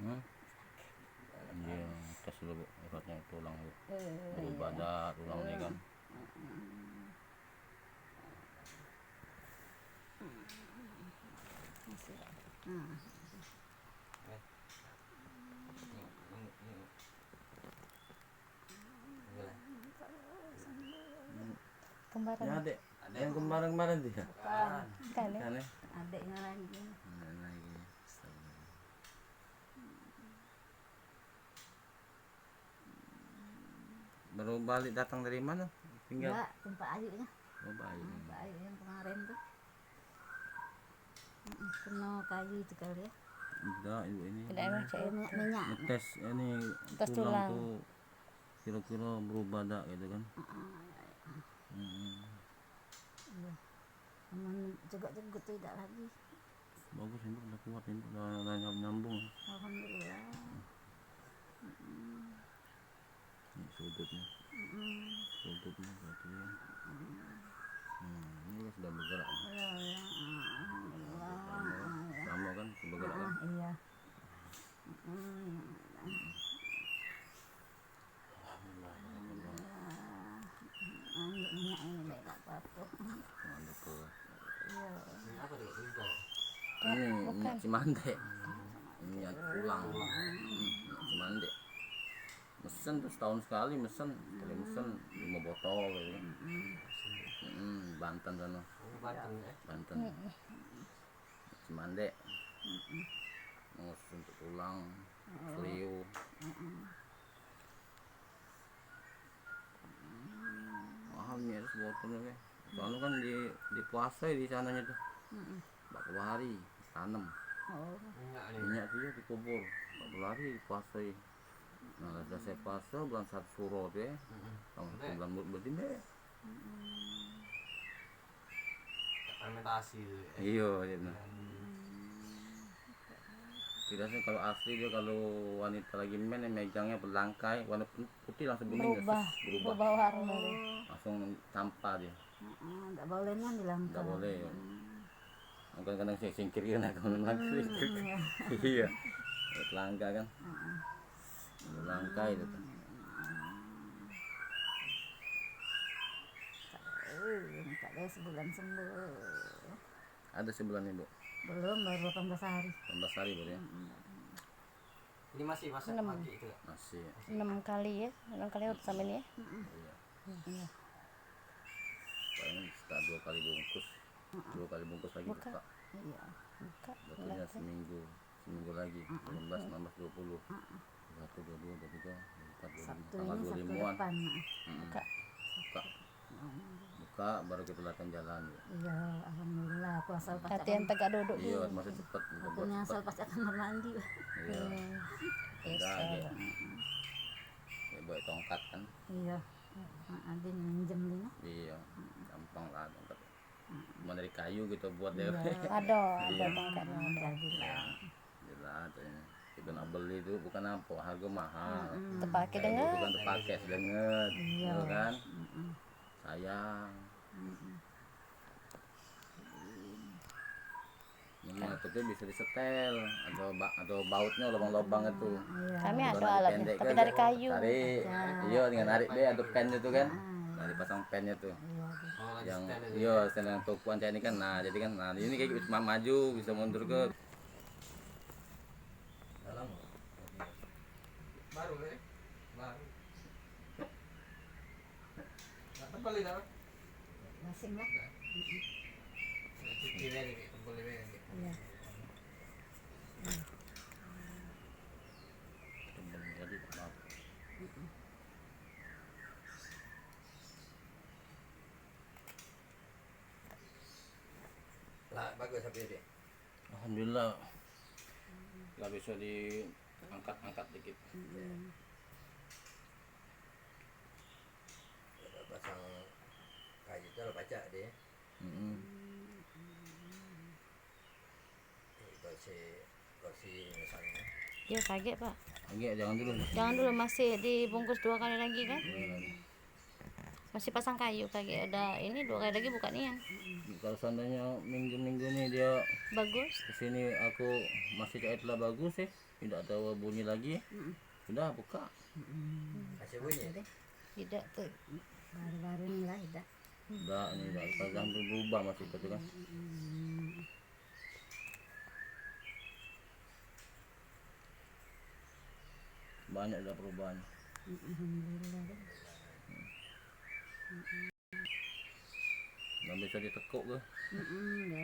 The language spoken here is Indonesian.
Hmm? Iya, tes dulu Bu, uratnya tulang Bu. Berubah dah tulangnya kan. Kembaran. Ya adek, yang kemarin-kemarin dia. Kan ya? Kan ya? Adiknya lagi. Lagi. Baru balik datang dari mana? Tinggal. Enggak, tempat ayunya. Oh, baik. Tempat ayu yang kemarin tuh. Kena kayu itu kali ya. Enggak, ibu ini. Tidak emang cek. Minyak. Ngetes ini Tes tulang tulang. tuh kira-kira berubah dak gitu kan. Aman juga tidak lagi. Bagus ini udah kuat ini udah nyambung. Alhamdulillah. Ini sudutnya. Sudutnya berarti. Ini sudah bergerak. Alhamdulillah. Sama kan bergerak kan? Iya. Minyak ini baik tak apa-apa. Ini minyak cimande. Minyak tulang. Minyak cimande. Mesen tuh setahun sekali mesen. Kali mesen 5 botol gitu. Banten sana. Banten. Cimande. Untuk tulang, seliu. Mahalnya harus botolnya. Soalnya kan di puasa di sananya tuh. 40 hari tanam. Minyak dia dikubur 40 hari puasa. Nah, sudah saya puasa bulan 1 Suro deh. Bulan berarti deh. Fermentasi. Iya, gitu. Tidak sih kalau asli dia kalau wanita lagi men yang megangnya berlangkai warna putih langsung bening Berubah warna. langsung sampah dia. Enggak bolehnya dilangkah. Enggak boleh. Kadang-kadang saya singkirin kalau lagi. Iya. Langka kan. Langka itu. Tak ada sebulan sembuh. Ada sebulan Ibu. Belum, baru 18 hari. 18 hari baru ya. Ini masih masak pagi itu ya? Masih. 6 kali ya. 6 kali udah sama ini ya. Iya. Paling setelah 2 kali bungkus. 2 kali bungkus lagi buka. Iya. Buka. Waktunya seminggu lagi. 19, 19, 20. 1, 22, 23, 24, 25. Sabtu Tanggal ini Sabtu 25-an. depan. Buka. Buka baru kita latihan jalan. Iya, alhamdulillah. Aku asal pas Latihan tegak duduk Iya, dulu. masih cepet. Akunya asal pas kamar mandi. Iya. Udah Iya. ya bawa tongkat kan. Iya. Ada minjem Lina. Iya, gampang lah tongkat. Cuma dari kayu gitu buat deh. Ada tongkatnya ada. Gila katanya. Kita nak beli itu bukan apa, harga mahal. Terpakai Kayu dengan bukan terpakai sedenget, Iya. gitu kan? Sayang. Ini itu bisa disetel, atau bautnya lubang-lubang itu. kami Kalau ada narik alatnya, pendek tapi kan, dari kayu. tarik, iya dengan narik deh, ada pen itu kan, nah dipasang pennya tuh, Oh, lagi yang stand itu. iya stand yang tokuan saya ini kan, nah jadi kan, nah ini kayak bisa maju, bisa mundur ke dalam. Baru ya? Baru. Nggak tebal ini apa? Masing lah. Cuci aja kayak tebal ini. Iya. Jadi maaf. Lah, bagus tapi dia. Alhamdulillah, nggak bisa diangkat-angkat dikit. Pasang kayu itu lo baca dia. Kursi misalnya. Dia kaget pak. Oke, jangan dulu. Jangan dulu masih dibungkus 2 kali lagi kan. Masih pasang kayu kaget ada ini 2 kali lagi buka nih yang Kalau seandainya minggu-minggu nih dia bagus. kesini aku masih cahaya telah bagus sih, tidak tahu bunyi lagi, sudah buka. Kasih bunyi. Tidak tuh. Baru-baru ini lah dah. Enggak, ini enggak pegang berubah masih itu kan. Banyak ada perubahan. Alhamdulillah. Nggak bisa ditekuk ke. Biasa